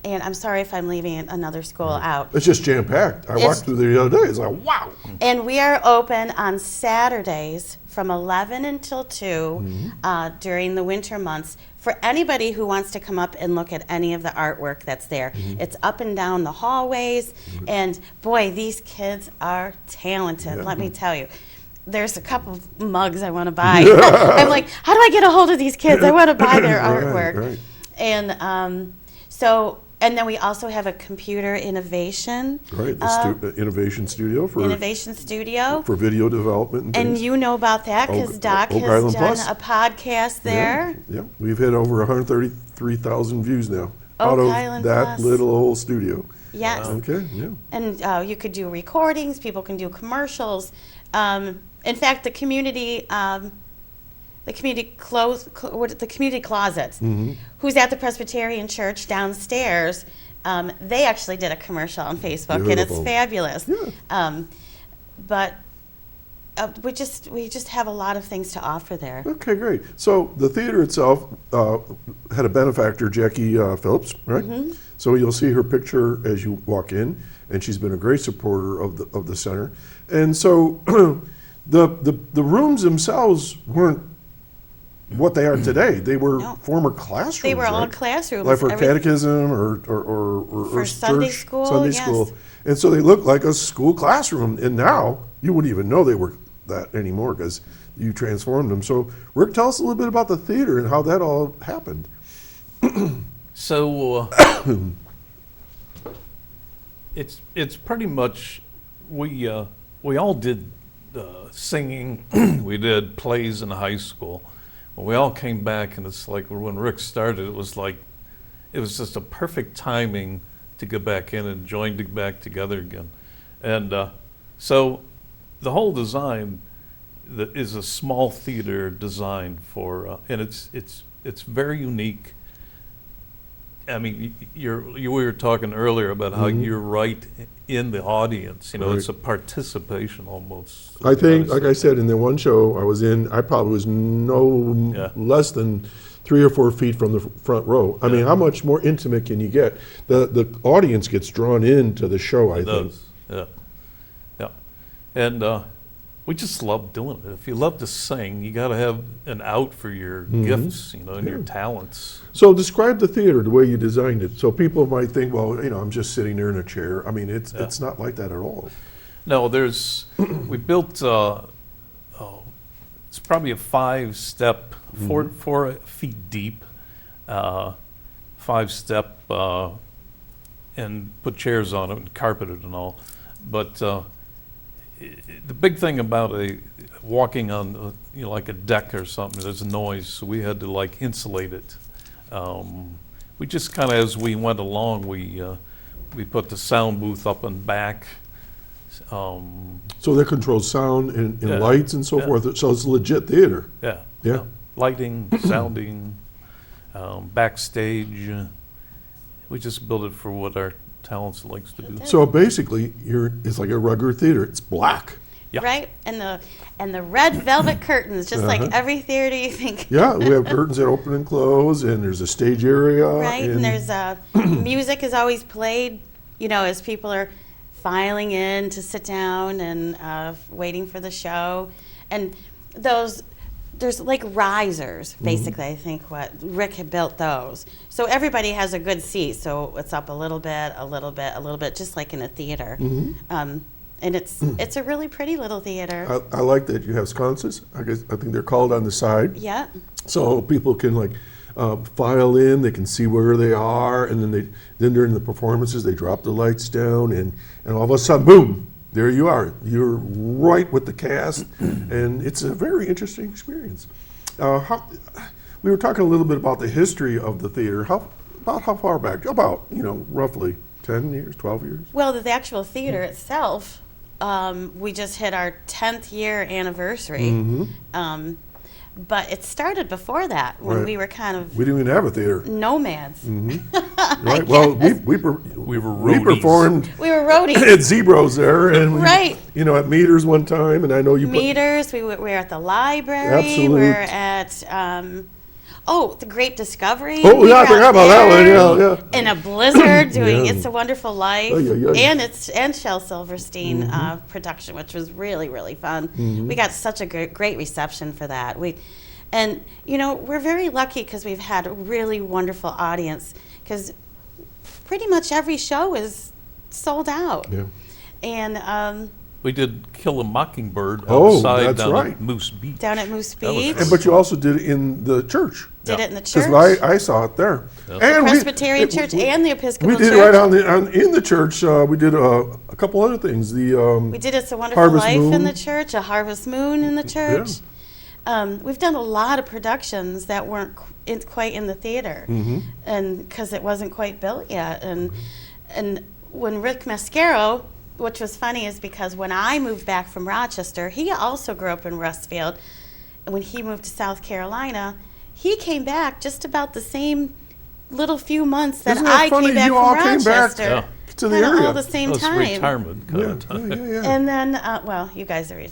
and I'm sorry if I'm leaving another school out. It's just jam packed. I walked through there the other day. It's like, wow. And we are open on Saturdays from 11 until 2 during the winter months for anybody who wants to come up and look at any of the artwork that's there. It's up and down the hallways, and boy, these kids are talented, let me tell you. There's a couple of mugs I want to buy. I'm like, how do I get a hold of these kids? I want to buy their artwork. Right. And and then we also have a computer innovation. Right, the innovation studio for video development and And things. you know about that because Doc Oak has Island done Plus. a podcast there. Yeah, we've hit over 133,000 views now Oak out of Island that Plus. little old studio. Yes. Okay, yeah. And you could do recordings, people can do commercials. In fact, the community closet, who's at the Presbyterian Church downstairs, they actually did a commercial on Facebook, and it's Beautiful. fabulous. Yeah. But we just have a lot of things to offer there. Okay, great. So the theater itself had a benefactor, Jackie Phillips, right? So you'll see her picture as you walk in, and she's been a great supporter of the center. And so the rooms themselves weren't what they are today. They were former classrooms. They were all right? classrooms. Like for Every- catechism or For church, Sunday school, Sunday yes. school. And so they look like a school classroom. And now you wouldn't even know they were that anymore because you transformed them. So Rick, tell us a little bit about the theater and how that all happened. So it's pretty much we all did singing. We did plays in high school. When we all came back, and it's like when Rick started, it was just a perfect timing to get back in and join back together again. And so the whole design is a small theater design for, and it's very unique. I mean, we were talking earlier about how you're right in the audience. You know, Right. it's a participation almost. I think, like I said, in the one show I was in, I probably was no less than 3 or 4 feet from the front row. I mean, how much more intimate can you get? The audience gets drawn into the show, I think. Yeah. And We just love doing it. If you love to sing, you got to have an out for your gifts, and your talents. So describe the theater, the way you designed it. So people might think, well, I'm just sitting there in a chair. I mean, it's not like that at all. No, we built, it's probably a 5-step, 4 feet deep, 5-step, and put chairs on it and carpeted and all. But the big thing about walking on like a deck or something, there's noise, so we had to insulate it. We just kind of, as we went along, we put the sound booth up and back. So that controls sound and lights and so forth. So it's legit theater. Yeah. Lighting, sounding, backstage. We just built it for what our talents likes to do. So basically, it's like a regular theater. It's black. Yeah. Right? And the red velvet curtains, just like every theater you think. Yeah, we have curtains that open and close, and there's a stage area. Right, and there's music is always played, as people are filing in to sit down and waiting for the show. And there's like risers, basically, I think what Rick had built those. So everybody has a good seat, so it's up a little bit, just like in a theater. And it's a really pretty little theater. I like that you have sconces. I think they're called on the side. Yeah. So people can file in, they can see where they are, and then during the performances they drop the lights down, and all of a sudden, boom, there you are. You're right with the cast, and it's a very interesting experience. We were talking a little bit about the history of the theater. How far back? About, roughly 10 years, 12 years? Well, the actual theater itself, we just hit our 10th year anniversary. But it started before that, when we were kind of we didn't even have a theater. Nomads. Right. Well, we were performed. We were roadies at Zebro's there, and right. At Meters one time, and I know you. Meters. We were at the library. Absolute. We were at the Great Discovery. Oh, yeah, I forgot about that one. Yeah. In a blizzard, doing "It's a Wonderful Life" yeah. and Shel Silverstein production, which was really, really fun. We got such a great reception for that. We're very lucky because we've had a really wonderful audience, because pretty much every show is sold out. Yeah. And we did Kill a Mockingbird outside down at Moose Beach. Down at Moose Beach. But you also did it in the church. Did it in the church. Because I saw it there. Yeah. The Presbyterian Church and the Episcopal Church. We did it right in the church. We did a couple other things. We did It's a Wonderful Harvest Life Moon. in the church, a Harvest Moon in the church. Yeah. We've done a lot of productions that weren't quite in the theater, and because it wasn't quite built yet. And when Rick Mascaro, which was funny, is because when I moved back from Rochester, he also grew up in Westfield. And when he moved to South Carolina, he came back just about the same little few months that I came back from Rochester. To the area. All the same time. Retirement kind of time. Yeah. And then, you guys are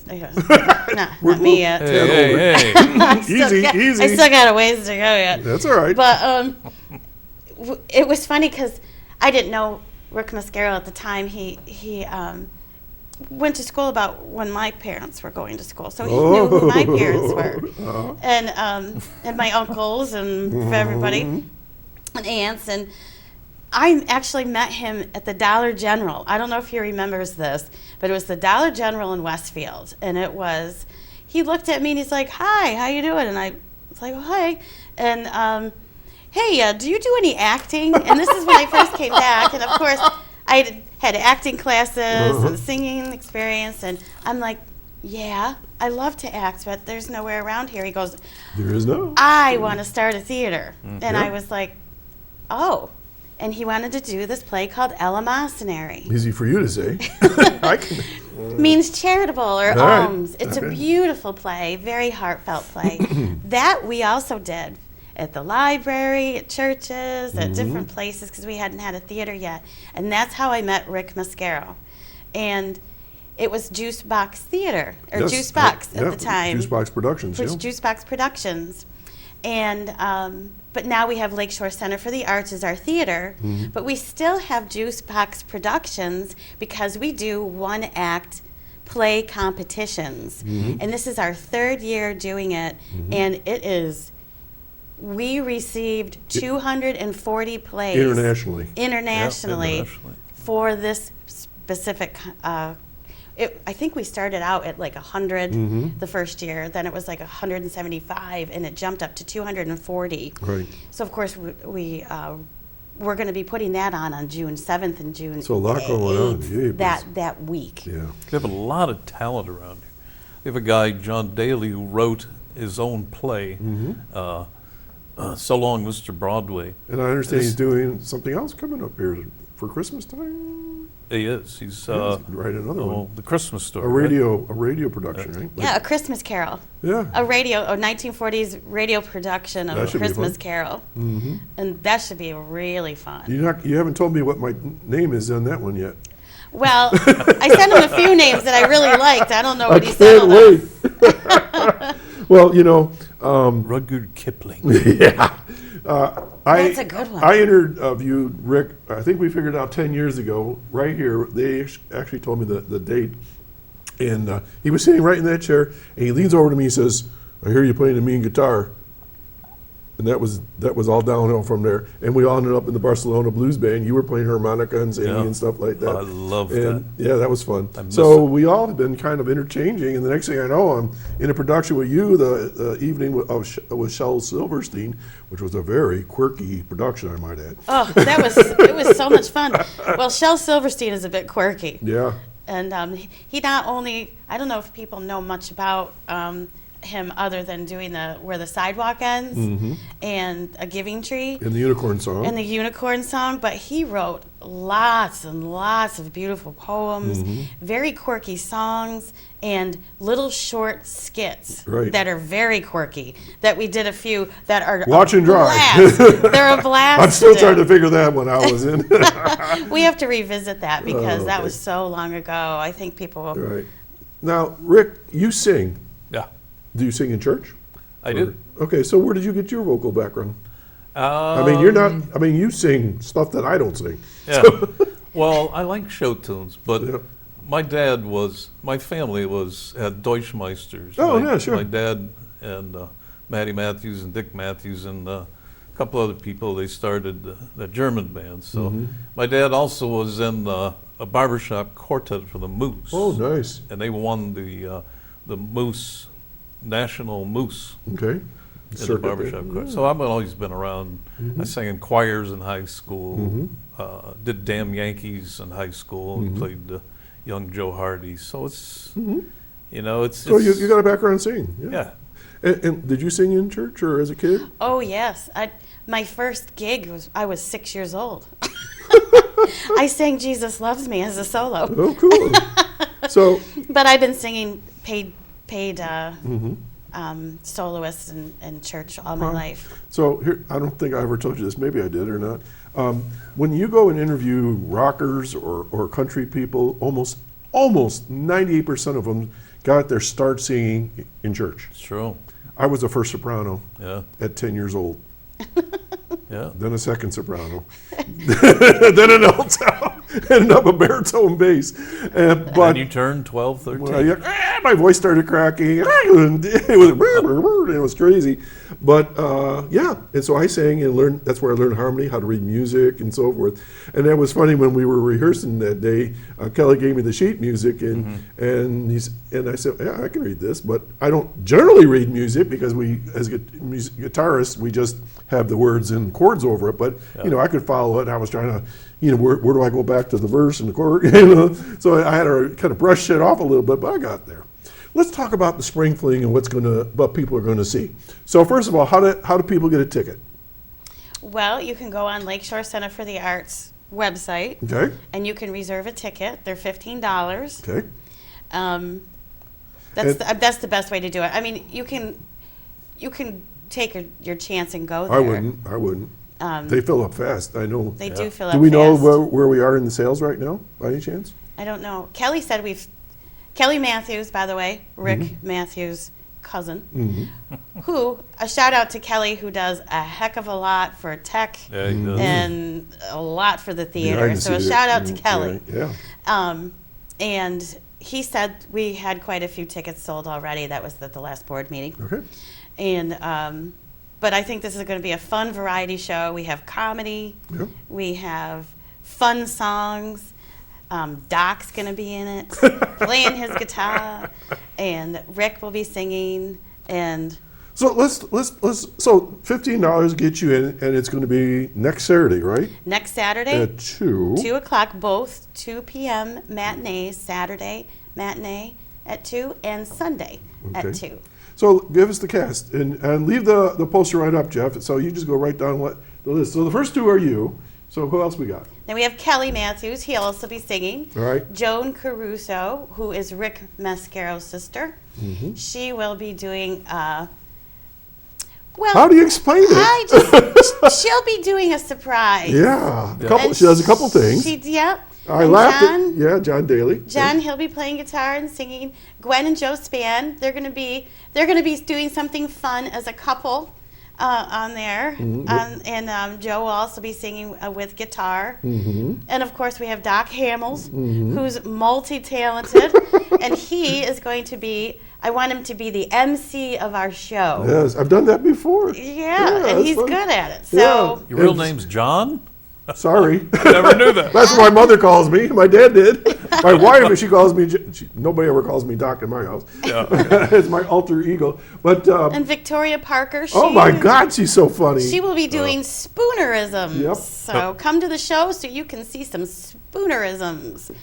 not me yet. Hey. Easy. I still got a ways to go yet. That's all right. But it was funny because I didn't know Rick Mascaro at the time. He went to school about when my parents were going to school, so he knew who my parents were, and my uncles and everybody, and aunts. And I actually met him at the Dollar General. I don't know if he remembers this, but it was the Dollar General in Westfield, and he looked at me and he's like, "Hi, how you doing?" And I was like, "Oh, hi," and hey, do you do any acting? And this is when I first came back, and of course I had acting classes and singing experience, and I'm like, yeah, I love to act, but there's nowhere around here. He goes, there is no. I want to start a theater. And I was like, oh. And he wanted to do this play called Eleemosynary. Easy for you to say. Means charitable or alms. It's a beautiful play, very heartfelt play. That we also did at the library, at churches, at different places, because we hadn't had a theater yet. And that's how I met Rick Mascaro. And it was Juice Box Theater, or Juice Box at the time. Juice Box Productions, Juice Box Productions. And but now we have Lakeshore Center for the Arts as our theater, but we still have Juice Box Productions because we do one-act play competitions. And this is our third year doing it, and it is, we received 240 plays. Internationally. Internationally for this specific, I think we started out at like 100 the first year, then it was like 175, and it jumped up to 240. Right. So of course we're going to be putting that on June 7th and June 8th. So a lot going on. Yeah, that week. Yeah. We have a lot of talent around here. We have a guy, John Daly, who wrote his own play, So Long, Mr. Broadway. And I understand he's doing something else coming up here for Christmas time. He is. He's write another one. The Christmas Story. A radio production, right? Yeah, A Christmas Carol. Yeah. A 1940s radio production of That A should be fun. Christmas Carol. And that should be really fun. You haven't told me what my name is on that one yet. Well, I sent him a few names that I really liked. I don't know what he I said. can't wait. Well, Rudyard Kipling. yeah. That's a good one. I interviewed Rick, I think we figured out 10 years ago, right here. They actually told me the date. And he was sitting right in that chair, and he leans over to me and says, I hear you playing the mean guitar. And that was all downhill from there. And we all ended up in the Barcelona Blues Band. You were playing harmonica and singing and stuff like that. I love and, that. Yeah, that was fun. So we all have been kind of interchanging, and the next thing I know, I'm in a production with you, the evening with Shel Silverstein, which was a very quirky production, I might add. Oh, it was so much fun. Well, Shel Silverstein is a bit quirky. Yeah. And he not only, I don't know if people know much about him other than doing Where the Sidewalk Ends and A Giving Tree. And the Unicorn Song. And the Unicorn Song, but he wrote lots and lots of beautiful poems, very quirky songs, and little short skits that are very quirky, that we did a few that are Watch and Drive. They're a blast. I'm still trying to figure that one out. Was in. We have to revisit that because that was so long ago. I think people will. Right. Now, Rick, you sing. Yeah. Do you sing in church? I do. Okay, so where did you get your vocal background? You sing stuff that I don't sing. Yeah. Well, I like show tunes, but my family had Deutschmeisters. Yeah, sure. My dad and Matty Mathews and Dick Mathews and a couple other people, they started the German band. So my dad also was in a barbershop quartet for the Moose. Oh, nice. And they won the Moose, National Moose. Okay. In the barbershop choir. So I've always been around. I sang in choirs in high school, did Damn Yankees in high school, and played young Joe Hardy. So it's, it's... So you got a background in singing. Yeah. And did you sing in church or as a kid? Oh, yes. My first gig I was 6 years old. I sang Jesus Loves Me as a solo. Oh, cool. So, but I've been singing paid soloist in church all my life. So here, I don't think I ever told you this. Maybe I did or not. When you go and interview rockers or country people, almost 98% of them got their start singing in church. It's true. I was a first soprano at 10 years old. Yeah. Then a second soprano. Then an alto. Ended up a baritone bass. But you turned 12, 13? My voice started cracking. It was crazy. But and so I sang and learned. That's where I learned harmony, how to read music and so forth. And that was funny when we were rehearsing that day. Kelly gave me the sheet music and I said, yeah, I can read this, but I don't generally read music because we, as guitarists, we just have the words and chords over it. But I could follow it. I was trying to, where do I go back to the verse and the chord? So I had to kind of brush it off a little bit, but I got there. Let's talk about the Spring Fling and what people are going to see. So first of all, how do people get a ticket? Well, you can go on Lakeshore Center for the Arts website. Okay. And you can reserve a ticket. They're $15. Okay. That's the best way to do it. I mean, you can take your chance and go there. I wouldn't. They fill up fast. I know. They do fill up fast. Do we know where we are in the sales right now, by any chance? I don't know. Kelly said Kelly Mathews, by the way, Rick Mathews' cousin, who, a shout out to Kelly, who does a heck of a lot for tech and a lot for the theater. So a shout out to Kelly. Yeah. And he said we had quite a few tickets sold already. That was at the last board meeting. Okay. And but I think this is going to be a fun variety show. We have comedy. Yep. We have fun songs. Doc's going to be in it, playing his guitar, and Rick will be singing. And So let's so $15 gets you in, and it's going to be next Saturday, right? next Saturday, At 2. 2 o'clock, both 2 p.m. matinees, Saturday matinee at 2 and Sunday at Okay. 2. So give us the cast and leave the poster right up, Jeff. So you just go right down what the list. So the first two are you. So who else we got? Then we have Kelly Mathews. He'll also be singing. All right. Joan Caruso, who is Rick Mascaro's sister. Mm-hmm. She will be doing, well, How do you explain it? she'll be doing a surprise. Yeah, And she does a couple things. Yep. I And laughed John, at, yeah, John Daly. John, he'll be playing guitar and singing. Gwen and Joe Spann, they're gonna be doing something fun as a couple on there. And Joe will also be singing with guitar. Mm-hmm. And of course we have Doc Hamels, who's multi-talented, and he is going to be. I want him to be the MC of our show. Yes, I've done that before. Yeah, and that's he's fun. good at it. Yeah. So Your real name's John? Sorry. Never knew that. That's what my mother calls me. My dad did. My wife, she calls me. Nobody ever calls me Doc in my house. Yeah. It's my alter ego. But and Victoria Parker. oh my God, she's so funny. She will be doing spoonerisms. Yep. So come to the show so you can see some spoonerisms.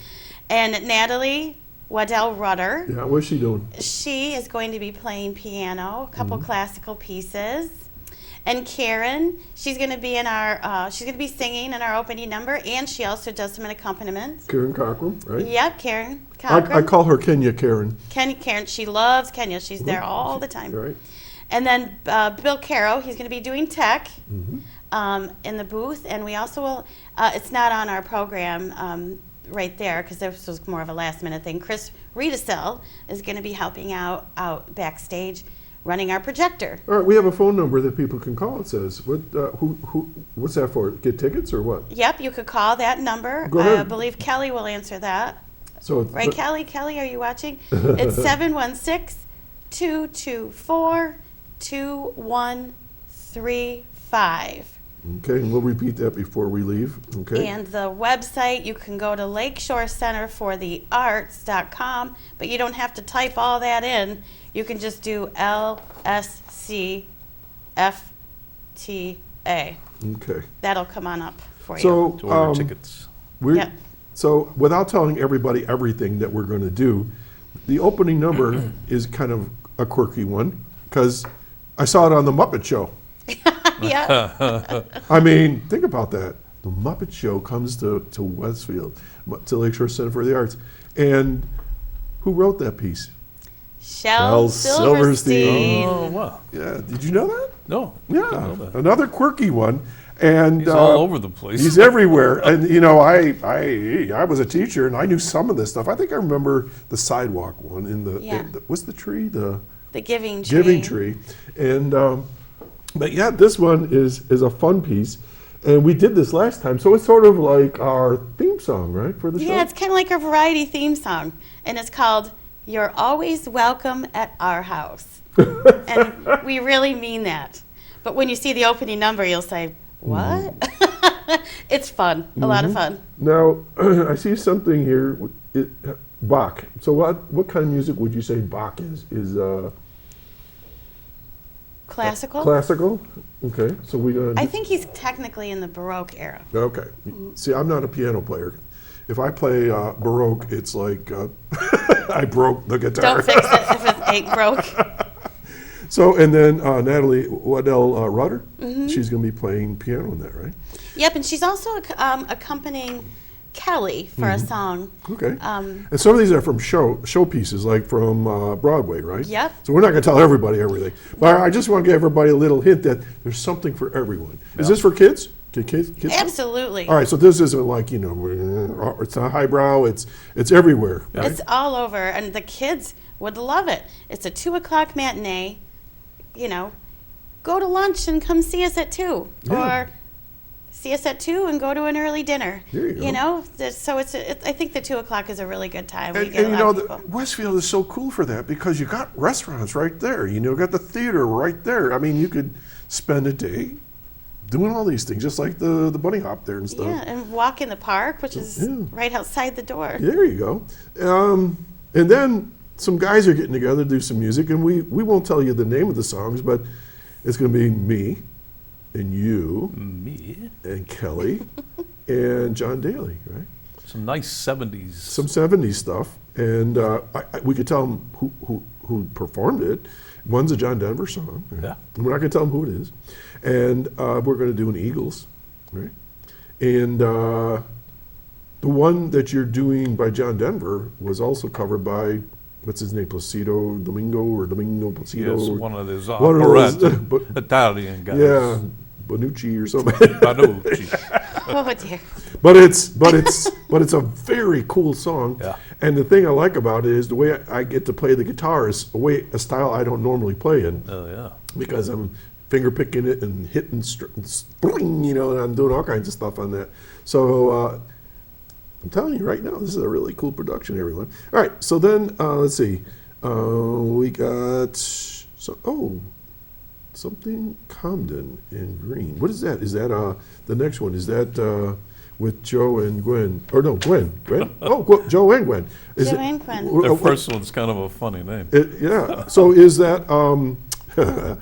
And Natalie Waddell Rudder, Yeah, what's she doing? she is going to be playing piano, a couple classical pieces. And Karen, she's going to be in our, she's going to be singing in our opening number, and she also does some accompaniment. Karen Cochran, right? Yep, Karen Cochran. I call her Kenya Karen. Karen, she loves Kenya. She's there all the time. Right. And then Bill Caro, he's going to be doing tech in the booth. And we also will, it's not on our program right there because this was more of a last minute thing. Chris Riedesel is going to be helping out backstage running our projector. All right, we have a phone number that people can call. It says, what's that for? Get tickets or what? Yep, you could call that number. Go ahead. I believe Kelly will answer that. So Right, Kelly? Kelly, are you watching? It's 716-224-2135. Okay, and we'll repeat that before we leave. Okay. And the website, you can go to lakeshorecenterforthearts.com, but you don't have to type all that in. You can just do LSCFTA. Okay. That'll come on up for you. So To order tickets. Yep. So without telling everybody everything that we're going to do, the opening number is kind of a quirky one because I saw it on the Muppet Show. Yeah. I mean, think about that. The Muppet Show comes to Westfield, to Lakeshore Center for the Arts. And who wrote that piece? Shel Silverstein. Oh, wow. Yeah, did you know that? No. Yeah, didn't know that. another quirky one. And He's all over the place. He's everywhere. And you know, I was a teacher and I knew some of this stuff. I think I remember the sidewalk one in the, Yeah. what's the tree? The Giving Tree. Giving Tree. And but yeah, this one is a fun piece. And we did this last time, so it's sort of like our theme song, right, for the show? Yeah, it's kind of like our variety theme song. And it's called You're Always Welcome at Our House. And we really mean that. But when you see the opening number, you'll say, what? It's fun, a lot of fun. Now, I see something here, Bach. So what kind of music would you say Bach is? Classical? Classical? Okay, so we're going I to... think he's technically in the Baroque era. Okay. See, I'm not a piano player. If I play Baroque, it's like I broke the guitar. Don't fix it if it ain't broke. So, and then Natalie Waddell Rudder, she's going to be playing piano in that, right? Yep, and she's also accompanying Kelly for a song. Okay. And some of these are from show pieces, like from Broadway, right? Yep. So we're not going to tell everybody everything. But I just want to give everybody a little hint that there's something for everyone. Is this for kids? Can kids? Absolutely. All right, so this isn't like, you know, it's not highbrow, it's everywhere. Right? It's all over, and the kids would love it. It's a 2 o'clock matinee. You know, go to lunch and come see us at 2. Yeah. Or see us at 2 and go to an early dinner. There you go. know, so I think the 2 o'clock is a really good time. We And, get and a you lot know, of people. Westfield is so cool for that because you got restaurants right there. You know, got the theater right there. I mean, you could spend a day doing all these things, just like the bunny hop there and stuff. Yeah, and walk in the park, which is right outside the door. There you go. And then some guys are getting together to do some music, and we won't tell you the name of the songs, but it's going to be me and you and Kelly and John Daly, right? Some nice 70s. Some 70s stuff, and we could tell them who performed it. One's a John Denver song, right? Yeah. And we're not going to tell them who it is. And we're going to do an Eagles, right? And the one that you're doing by John Denver was also covered by, what's his name, Placido Placido. Yes, one of those One of those, operetta Italian guys. Yeah, Bonucci or something. Banucci. Oh dear. But it's a very cool song. Yeah. And the thing I like about it is the way I get to play the guitar is a style I don't normally play in. Oh, yeah. Because I'm finger picking it and hitting, you know, and I'm doing all kinds of stuff on that. So I'm telling you right now, this is a really cool production, everyone. All right, so then let's see, we got something Comden and Green. What is that? Is that the next one? Is that with Joe and Gwen? Or no, Gwen. Oh, Joe and Gwen. Joe and Gwen. Their first one's kind of a funny name. Yeah. So is that? You're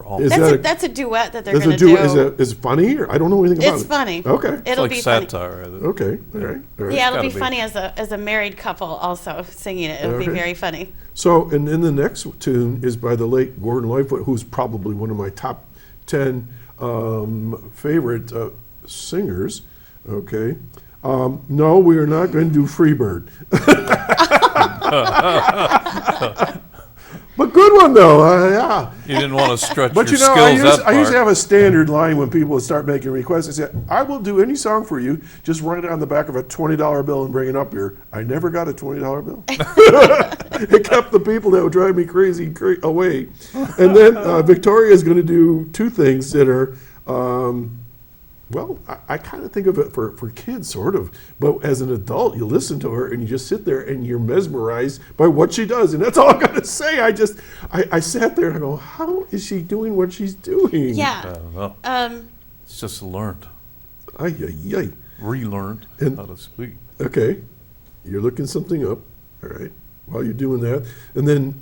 all. That's a duet that they're going to do. Is it funny? Or I don't know anything about it. It's funny. Okay. It'll It's be like funny. satire. Okay. All right. Yeah, it'll Gotta be be. funny as a married couple also singing it. It'll be Okay. very funny. So, and then the next tune is by the late Gordon Lightfoot, who's probably one of my top 10 favorite singers. Okay. No, we are not going to do Freebird. But good one though, yeah. You didn't want to stretch But your you know, skills I used to have a standard line when people would start making requests. I said, I will do any song for you, just write it on the back of a $20 bill and bring it up here. I never got a $20 bill. It kept the people that would drive me crazy away. And then Victoria is going to do two things that are, well, I kind of think of it for kids, sort of. But as an adult, you listen to her and you just sit there and you're mesmerized by what she does. And that's all I'm going to say. I sat there and I go, how is she doing what she's doing? Yeah. Well, it's just learned, Ay, ay, ay. relearned And- how to speak. Okay, you're looking something up, all right, while you're doing that. And then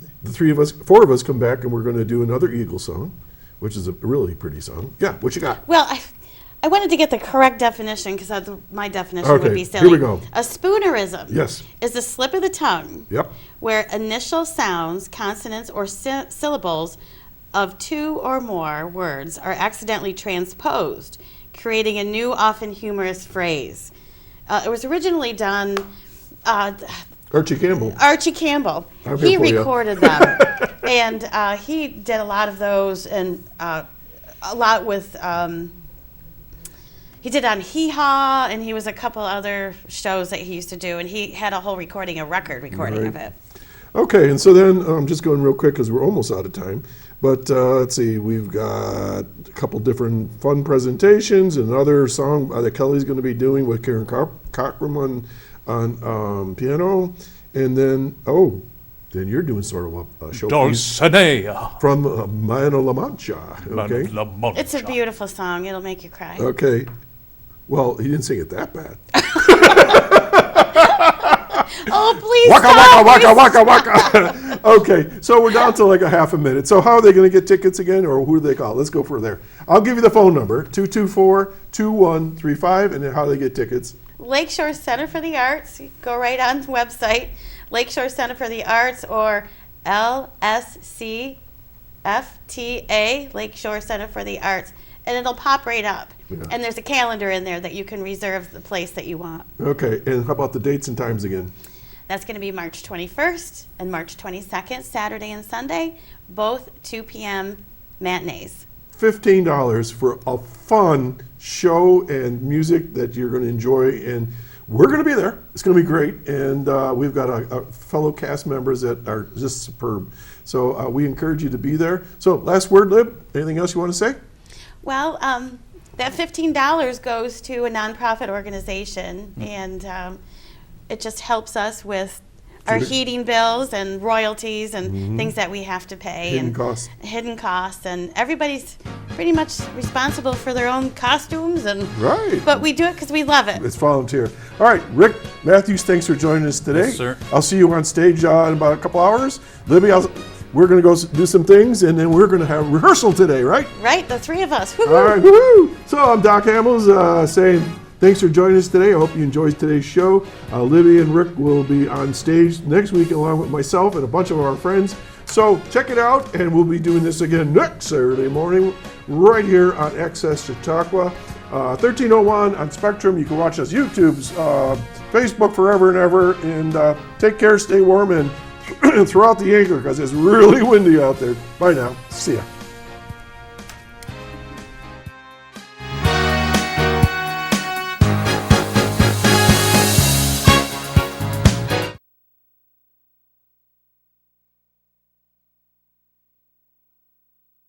four of us come back and we're going to do another Eagles song, which is a really pretty song. Yeah, what you got? Well, I wanted to get the correct definition because my definition Okay, would be here silly. we go. A spoonerism Yes. is the slip of the tongue Yep. where initial sounds, consonants, or syllables of two or more words are accidentally transposed, creating a new, often humorous phrase. It was originally done. Archie Campbell. Archie Campbell. I'm He here for ya. recorded them, and he did a lot of those, and a lot with. He did on Hee Haw, and he was a couple other shows that he used to do, and he had a whole recording, a record recording of Right. it. Okay, and so then I'm just going real quick because we're almost out of time. But let's see, we've got a couple different fun presentations, another song that Kelly's going to be doing with Karen Cockrum on piano, and then then you're doing sort of a showpiece Dulcinea. from Mano La Mancha. Okay. La Mancha. It's a beautiful song. It'll make you cry. Okay. Well, he didn't sing it that bad. Oh, please Waka, stop. waka, waka, waka, waka. Okay, so we're down to like a half a minute. So how are they going to get tickets again, or who do they call? Let's go for there. I'll give you the phone number, 224-2135, and then how they get tickets. Lakeshore Center for the Arts. You go right on the website, Lakeshore Center for the Arts, or LSCFTA, Lakeshore Center for the Arts, and it'll pop right up. Yeah. And there's a calendar in there that you can reserve the place that you want. Okay, and how about the dates and times again? That's going to be March 21st and March 22nd, Saturday and Sunday, both 2 p.m. matinees. $15 for a fun show and music that you're going to enjoy, and we're going to be there. It's going to be great, and we've got a fellow cast members that are just superb. So we encourage you to be there. So last word, Lib, anything else you want to say? Well, that $15 goes to a nonprofit organization, and it just helps us with our heating bills and royalties and things that we have to pay. Hidden costs. And everybody's pretty much responsible for their own costumes. But we do it because we love it. It's volunteer. All right, Rick Mathews, thanks for joining us today. Yes, sir. I'll see you on stage in about a couple hours. Libby, we're going to go do some things, and then we're going to have rehearsal today, right? Right, the three of us. Woo-hoo. All right, woo-hoo. So I'm Doc Hamels saying thanks for joining us today. I hope you enjoyed today's show. Libby and Rick will be on stage next week along with myself and a bunch of our friends. So check it out, and we'll be doing this again next Saturday morning right here on Access Chautauqua. 1301 on Spectrum. You can watch us YouTube's, Facebook forever and ever. And take care, stay warm, and throw out the anchor because it's really windy out there. Bye now. See ya.